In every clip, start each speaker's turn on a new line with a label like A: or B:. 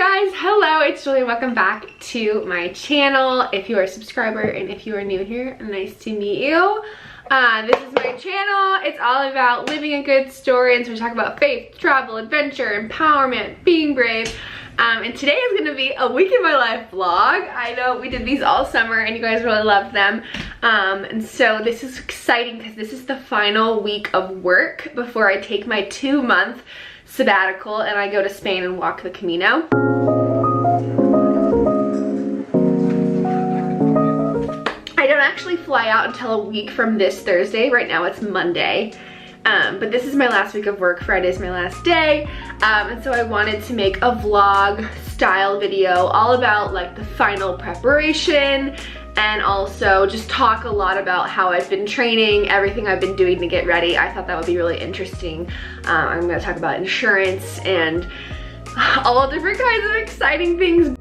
A: guys, hello, it's Julie. Welcome back to my channel. If you are a subscriber and if you are new here, nice to meet you. This is my channel. It's all about living a good story, and so we talk about faith, travel, adventure, empowerment, being brave. And today is gonna be a week in my life vlog. I know we did these all summer and you guys really loved them. And so this is exciting because this is the final week of work before I take my 2-month sabbatical and I go to Spain and walk the Camino. I don't actually fly out until a week from this Thursday. Right now it's Monday. But this is my last week of work. Friday's my last day. And so I wanted to make a vlog style video all about like the final preparation, and also just talk a lot about how I've been training, everything I've been doing to get ready. I thought that would be really interesting. I'm gonna talk about insurance and all different kinds of exciting things.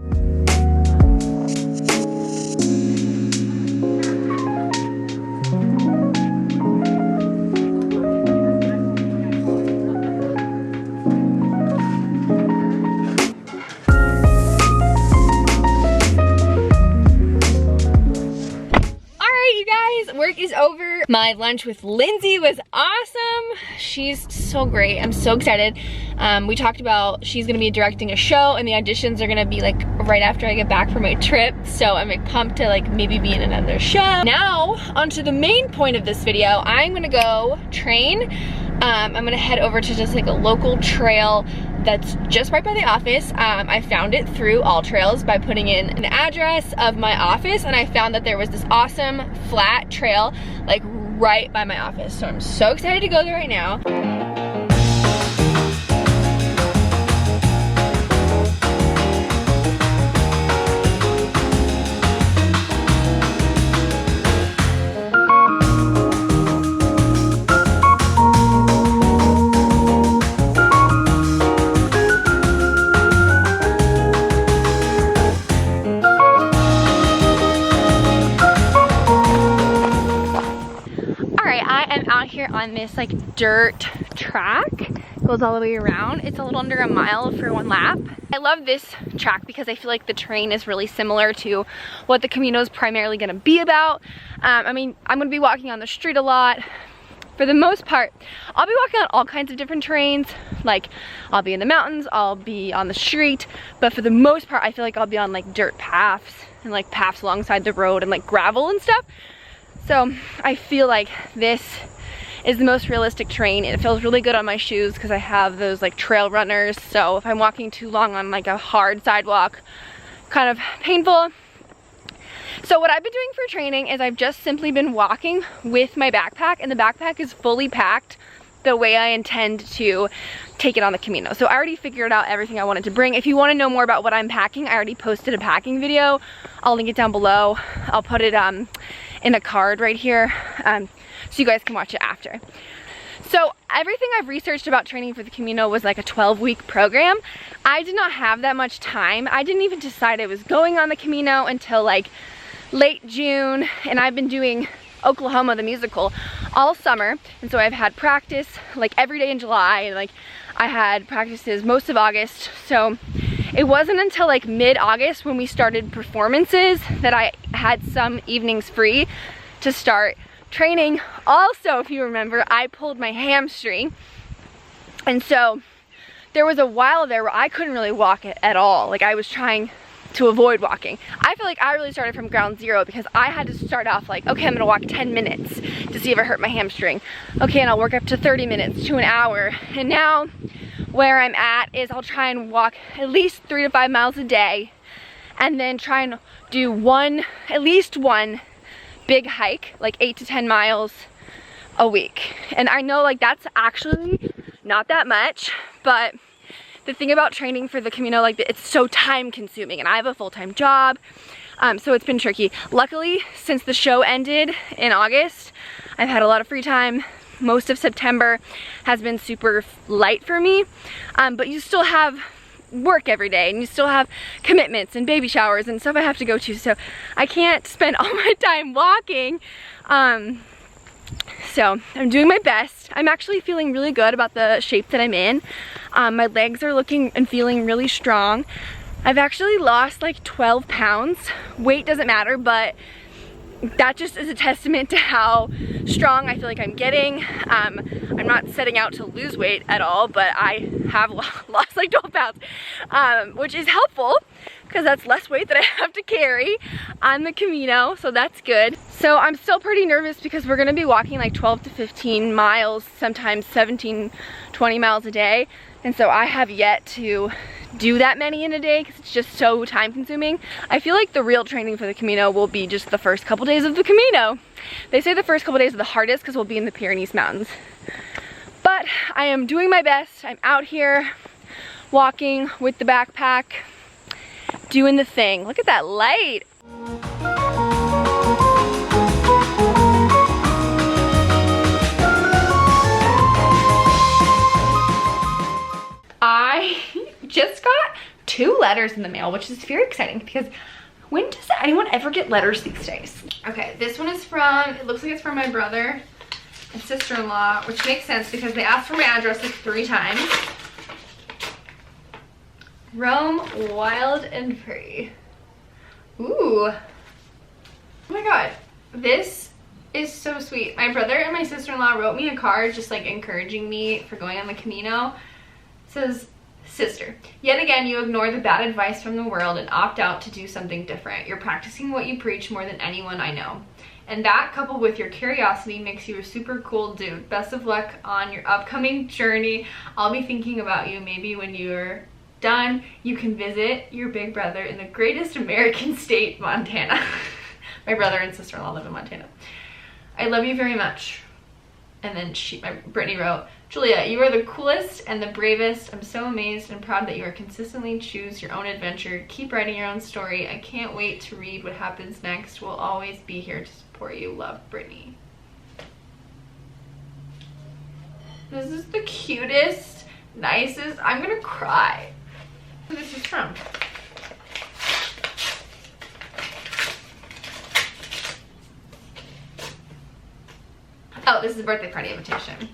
A: Work is over. My lunch with Lindsay was awesome. She's so great. I'm so excited. We talked about she's gonna be directing a show and the auditions are gonna be like right after I get back from my trip. So I'm like pumped to like maybe be in another show. Now onto the main point of this video. I'm gonna go train. I'm gonna head over to just like a local trail that's just right by the office. I found it through All Trails by putting in an address of my office, and I found that there was this awesome flat trail like right by my office. So I'm so excited to go there right now. Here on this like dirt track, goes all the way around. It's a little under a mile for one lap. I love this track because I feel like the terrain is really similar to what the Camino is primarily going to be about. I mean, I'm going to be walking on the street a lot. For the most part, I'll be walking on all kinds of different terrains. Like I'll be in the mountains, I'll be on the street, but for the most part I feel like I'll be on like dirt paths and like paths alongside the road and like gravel and stuff. So I feel like this is the most realistic terrain. It feels really good on my shoes because I have those like trail runners. So if I'm walking too long on like a hard sidewalk, kind of painful. So what I've been doing for training is I've just simply been walking with my backpack, and the backpack is fully packed the way I intend to take it on the Camino. So I already figured out everything I wanted to bring. If you want to know more about what I'm packing, I already posted a packing video. I'll link it down below. I'll put it in a card right here. So you guys can watch it after. So everything I've researched about training for the Camino was like a 12-week program. I did not have that much time. I didn't even decide I was going on the Camino until like late June, and I've been doing Oklahoma the musical all summer, and so I've had practice like every day in July, and like I had practices most of August. So it wasn't until like mid-August when we started performances that I had some evenings free to start training. Also, if you remember, I pulled my hamstring, and so there was a while there where I couldn't really walk it at all. Like I was trying to avoid walking. I feel like I really started from ground zero because I had to start off like, okay, I'm gonna walk 10 minutes to see if I hurt my hamstring. Okay, and I'll work up to 30 minutes to an hour. And now where I'm at is I'll try and walk at least 3 to 5 miles a day, and then try and do at least one big hike, like 8 to 10 miles a week. And I know like that's actually not that much, but the thing about training for the Camino, like it's so time consuming, and I have a full-time job, so it's been tricky. Luckily, since the show ended in August, I've had a lot of free time. Most of September has been super light for me, but you still have work every day, and you still have commitments and baby showers and stuff I have to go to, so I can't spend all my time walking. So I'm doing my best. I'm actually feeling really good about the shape that I'm in. My legs are looking and feeling really strong. I've actually lost like 12 pounds. Weight doesn't matter, but that just is a testament to how strong I feel like I'm getting. I'm not setting out to lose weight at all, but I have lost like 12 pounds, which is helpful because that's less weight that I have to carry on the Camino, so that's good. So I'm still pretty nervous because we're gonna be walking like 12 to 15 miles, sometimes 17, 20 miles a day. And so I have yet to do that many in a day because it's just so time consuming. I feel like the real training for the Camino will be just the first couple days of the Camino. They say the first couple days are the hardest because we'll be in the Pyrenees Mountains. But I am doing my best. I'm out here walking with the backpack, doing the thing. Look at that light. I just got 2 letters in the mail, which is very exciting because when does anyone ever get letters these days? Okay, this one is from, it looks like it's from my brother and sister-in-law, which makes sense because they asked for my address like 3 times. Rome, wild and free. Ooh. Oh my god, this is so sweet. My brother and my sister-in-law wrote me a card just like encouraging me for going on the Camino. It says, "Sister, yet again you ignore the bad advice from the world and opt out to do something different. You're practicing what you preach more than anyone I know. And that, coupled with your curiosity, makes you a super cool dude. Best of luck on your upcoming journey. I'll be thinking about you. Maybe when you're done, you can visit your big brother in the greatest American state, Montana." My brother and sister-in-law live in Montana. "I love you very much." And then Brittany wrote, "Julia, you are the coolest and the bravest. I'm so amazed and proud that you are consistently choose your own adventure. Keep writing your own story. I can't wait to read what happens next. We'll always be here to support you. Love, Brittany." This is the cutest, nicest. I'm gonna cry. Who this is from? Oh, this is a birthday party invitation.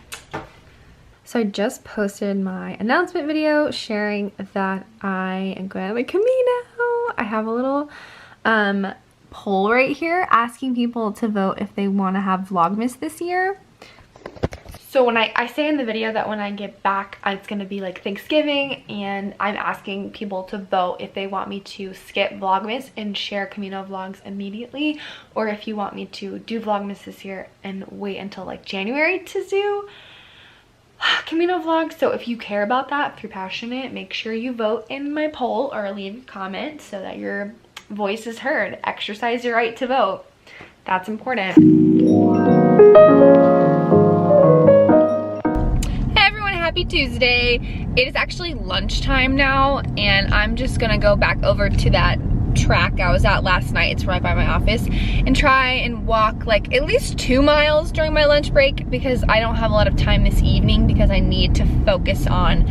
A: So I just posted my announcement video sharing that I am going on the Camino. I have a little poll right here asking people to vote if they want to have Vlogmas this year. So when I say in the video that when I get back, it's going to be like Thanksgiving, and I'm asking people to vote if they want me to skip Vlogmas and share Camino vlogs immediately, or if you want me to do Vlogmas this year and wait until like January to do Camino vlogs. So if you care about that, if you're passionate, make sure you vote in my poll or leave a comment so that your voice is heard. Exercise your right to vote. That's important. Happy Tuesday. It is actually lunchtime now, and I'm just gonna go back over to that track I was at last night. It's right by my office, and try and walk like at least 2 miles during my lunch break because I don't have a lot of time this evening because I need to focus on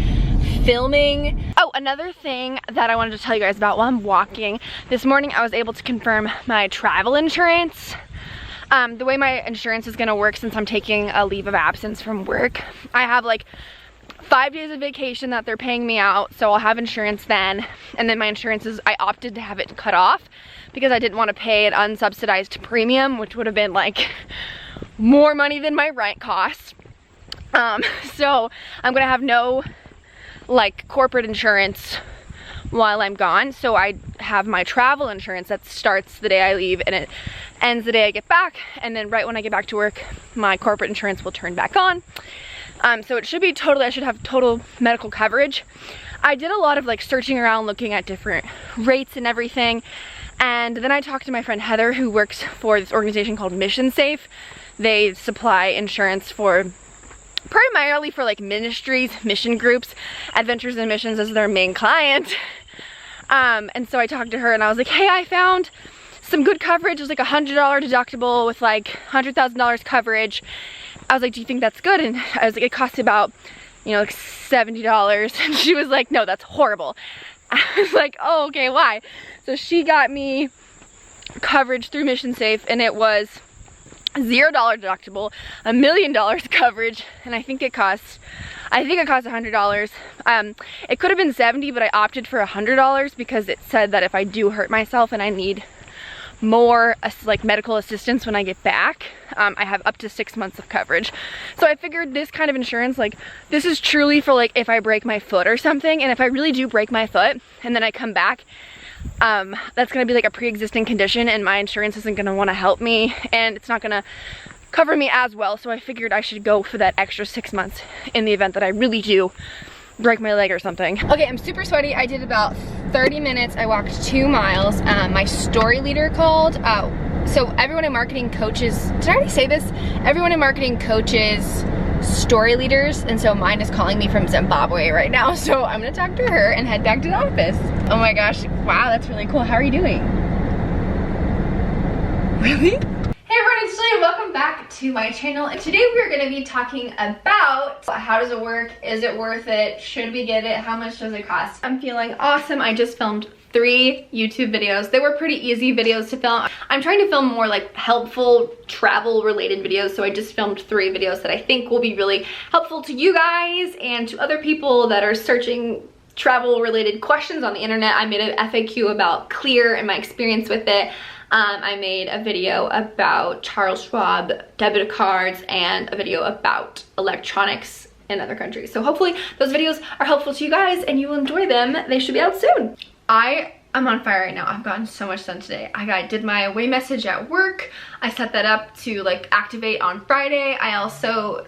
A: filming. Oh, another thing that I wanted to tell you guys about while I'm walking. This morning I was able to confirm my travel insurance. The way my insurance is gonna work, since I'm taking a leave of absence from work, I have like 5 days of vacation that they're paying me out, so I'll have insurance then. And then my insurance is, I opted to have it cut off because I didn't want to pay an unsubsidized premium, which would have been like more money than my rent costs. So I'm gonna have no like corporate insurance while I'm gone. So I have my travel insurance that starts the day I leave and it ends the day I get back. And then right when I get back to work, my corporate insurance will turn back on. So it should be totally, I should have total medical coverage. I did a lot of like searching around, looking at different rates and everything. And then I talked to my friend Heather, who works for this organization called Mission Safe. They supply insurance for primarily for like ministries, mission groups. Adventures and Missions is their main client. And so I talked to her and I was like, hey, I found some good coverage. It was like a $100 deductible with like $100,000 coverage. I was like, do you think that's good? And I was like, it costs about, you know, like $70. And she was like, no, that's horrible. I was like, oh, okay, why? So she got me coverage through Mission Safe, and it was $0 deductible, $1 million coverage, and I think it costs $100. It could have been $70, but I opted for $100 because it said that if I do hurt myself and I need more like medical assistance when I get back, I have up to 6 months of coverage. So I figured this kind of insurance, like this is truly for like if I break my foot or something, and if I really do break my foot and then I come back, that's gonna be like a pre-existing condition and my insurance isn't gonna wanna help me and it's not gonna cover me as well. So I figured I should go for that extra 6 months in the event that I really do break my leg or something. Okay, I'm super sweaty. I did about 30 minutes. I walked 2 miles. My story leader called. So everyone in marketing coaches, did I already say this? Everyone in marketing coaches story leaders, and so mine is calling me from Zimbabwe right now. So I'm gonna talk to her and head back to the office. Oh my gosh, wow, that's really cool. How are you doing? Really? Hey everyone, it's Julia. Welcome back to my channel. And today we're going to be talking about how does it work? Is it worth it? Should we get it? How much does it cost? I'm feeling awesome. I just filmed 3 YouTube videos. They were pretty easy videos to film. I'm trying to film more like helpful travel related videos, so I just filmed 3 videos that I think will be really helpful to you guys and to other people that are searching travel related questions on the internet. I made an FAQ about Clear and my experience with it. I made a video about Charles Schwab debit cards and a video about electronics in other countries. So hopefully those videos are helpful to you guys and you will enjoy them. They should be out soon. I am on fire right now. I've gotten so much done today. I did my away message at work. I set that up to like activate on Friday. I also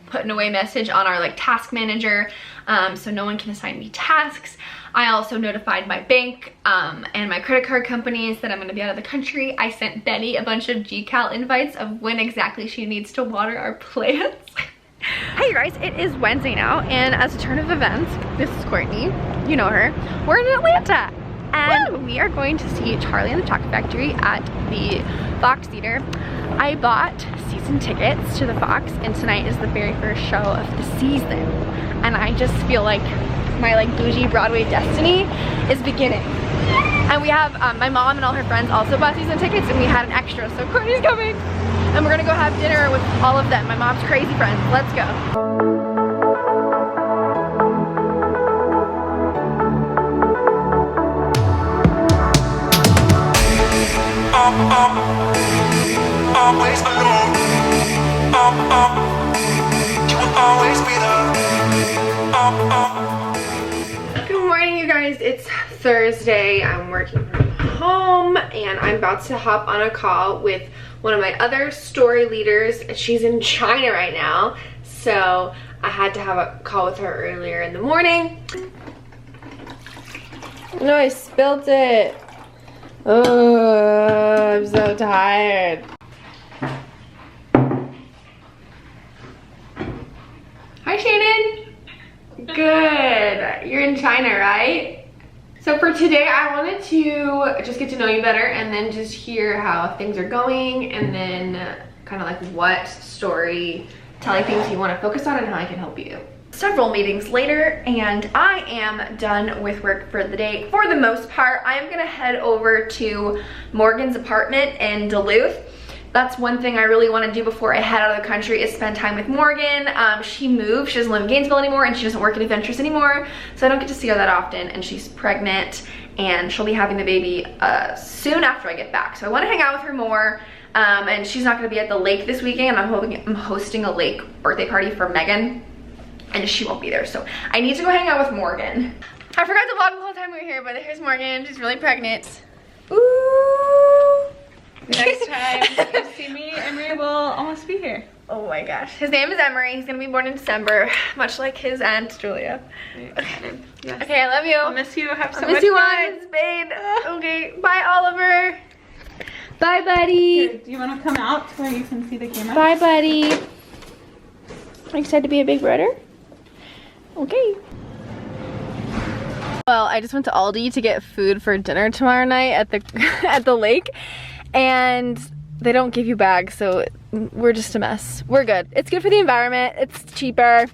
A: put an away message on our like task manager, so no one can assign me tasks. I also notified my bank and my credit card companies that I'm gonna be out of the country. I sent Betty a bunch of GCal invites of when exactly she needs to water our plants. Hey you guys, it is Wednesday now, and as a turn of events, this is Courtney, you know her, we're in Atlanta. And we are going to see Charlie and the Chocolate Factory at the Fox Theater. I bought season tickets to the Fox, and tonight is the very first show of the season. And I just feel like my like bougie Broadway destiny is beginning. And we have my mom and all her friends also bought season tickets, and we had an extra, so Courtney's coming. And we're gonna go have dinner with all of them, my mom's crazy friends. Let's go.
B: Always alone. You will always be there.
A: Good morning, you guys. It's Thursday. I'm working from home and I'm about to hop on a call with one of my other story leaders. She's in China right now, so I had to have a call with her earlier in the morning. No, I spilled it. Oh, I'm so tired. Hi, Shannon. Good. You're in China, right? So for today, I wanted to just get to know you better and then just hear how things are going, and then kind of like what storytelling things you want to focus on and how I can help you. Several meetings later, and I am done with work for the day for the most part. I am gonna head over to Morgan's apartment in Duluth. That's one thing I really want to do before I head out of the country, is spend time with Morgan. She moved, she doesn't live in Gainesville anymore, and she doesn't work at Adventures anymore, so I don't get to see her that often, and she's pregnant and she'll be having the baby soon after I get back. So I want to hang out with her more, and she's not going to be at the lake this weekend. I'm hosting a lake birthday party for Megan, and she won't be there, so I need to go hang out with Morgan. I forgot to vlog the whole time we were here, but here's Morgan. She's really pregnant. Ooh.
C: Next time you see me, Emery will almost be here.
A: Oh my gosh. His name is Emery. He's gonna be born in December, much like his aunt Julia.
C: Yes.
A: Okay, I love you.
C: I'll miss you. Have so much
A: miss you
C: fun.
A: Spain. Okay, bye Oliver. Bye buddy.
C: Here, do you want to come out where you can see the camera?
A: Bye buddy. Are you excited to be a big brother? Okay. Well, I just went to Aldi to get food for dinner tomorrow night at the lake, and they don't give you bags, so we're just a mess. We're good. It's good for the environment. It's cheaper.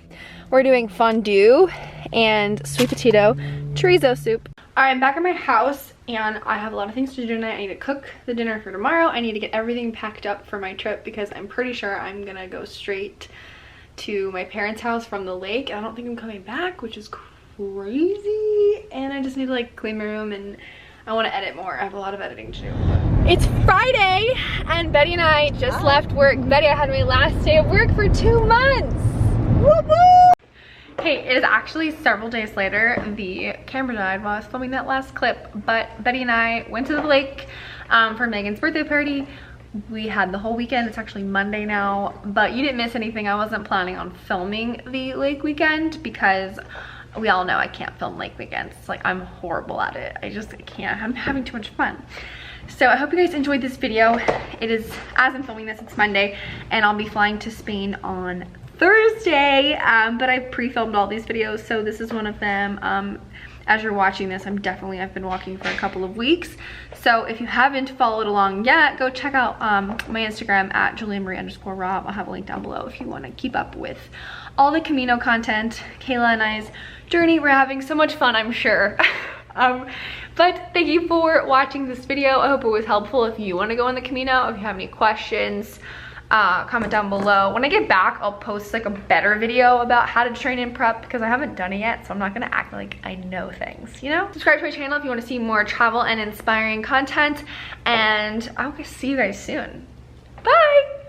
A: We're doing fondue and sweet potato chorizo soup. All right, I'm back at my house, and I have a lot of things to do tonight. I need to cook the dinner for tomorrow. I need to get everything packed up for my trip because I'm pretty sure I'm gonna go straight to my parents' house from the lake. I don't think I'm coming back, which is crazy. And I just need to like clean my room, and I want to edit more. I have a lot of editing to do. It's Friday and Betty and I just left work. Betty, I had my last day of work for 2 months. Woo-hoo! Hey, it is actually several days later. The camera died while I was filming that last clip, but Betty and I went to the lake for Megan's birthday party. We had the whole weekend. It's actually Monday now, but you didn't miss anything. I wasn't planning on filming the lake weekend because we all know I can't film lake weekends. It's like I'm horrible at it. I can't. I'm having too much fun. So I hope you guys enjoyed this video. It is, as I'm filming this, it's Monday, and I'll be flying to Spain on Thursday, but I pre-filmed all these videos, so this is one of them. As you're watching this, I've been walking for a couple of weeks, so if you haven't followed along yet, go check out my Instagram at JuliaMarie_Rob. I'll have a link down below if you want to keep up with all the Camino content. Kayla and I's journey, we're having so much fun, I'm sure. But thank you for watching this video. I hope it was helpful. If you want to go on the Camino, if you have any questions, comment down below. When I get back, I'll post like a better video about how to train and prep because I haven't done it yet, so I'm not gonna act like I know things, you know? Subscribe to my channel if you want to see more travel and inspiring content, and I'll see you guys soon. Bye!